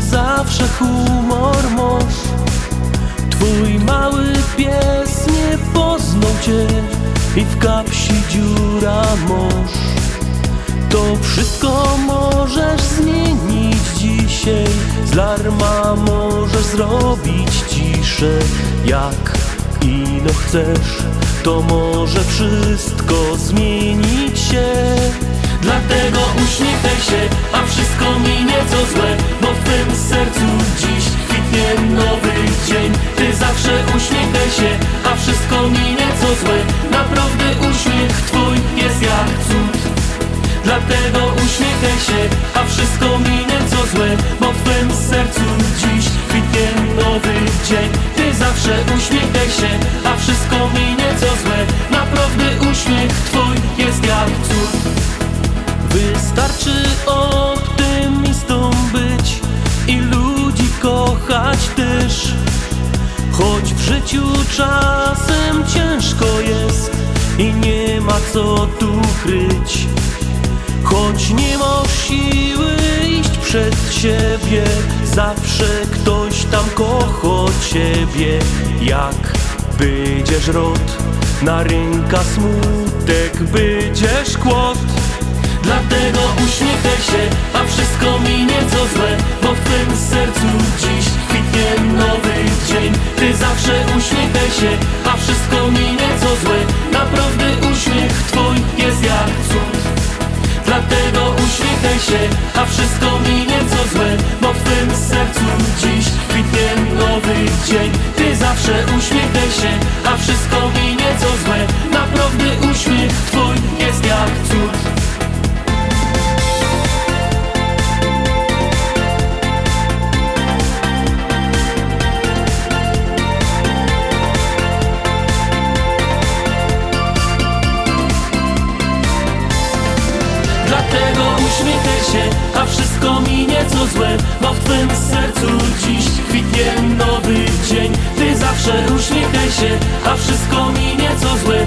zawsze humor masz. Twój mały pies nie poznał cię i w kapsi dziura masz. To wszystko możesz zmienić dzisiaj, z larma możesz zrobić ciszę. Jak ino chcesz, to może wszystko zmienić się. Dlatego uśmiechaj się, a wszystko minie co złe, bo w twym sercu dziś kwitnie nowy dzień. Ty zawsze uśmiechaj się, a wszystko minie co złe. Naprawdę uśmiech twój jest jak cud. Dlatego uśmiechaj się, a wszystko minie co złe, bo w twym sercu dziś kwitnie nowy dzień. Ty zawsze uśmiechaj się, a wszystko minie co złe. Naprawdę uśmiech twój jest jak cud. Wystarczy optymistą być i ludzi kochać też. Choć w życiu czasem ciężko jest i nie ma co tu kryć. Choć nie masz siły iść przed siebie, zawsze ktoś tam kocha ciebie. Jak będziesz rod, na ręka smutek będziesz kłod. Dlatego uśmiechaj się, a wszystko minie co złe, bo w twym sercu dziś kwitnie nowy dzień. Ty zawsze uśmiechaj się, a wszystko minie co złe. Naprawdę uśmiech twój jest jak cud. Dlatego uśmiechaj się, a wszystko minie co złe, bo w twym sercu dziś kwitnie nowy dzień. Ty zawsze uśmiechaj się, a wszystko minie co złe. Naprawdę uśmiech twój jest jak cud. Dlatego uśmiechaj się, a wszystko minie co złe, bo w twym sercu dziś kwitnie nowy dzień. Ty zawsze uśmiechaj się, a wszystko minie co złe.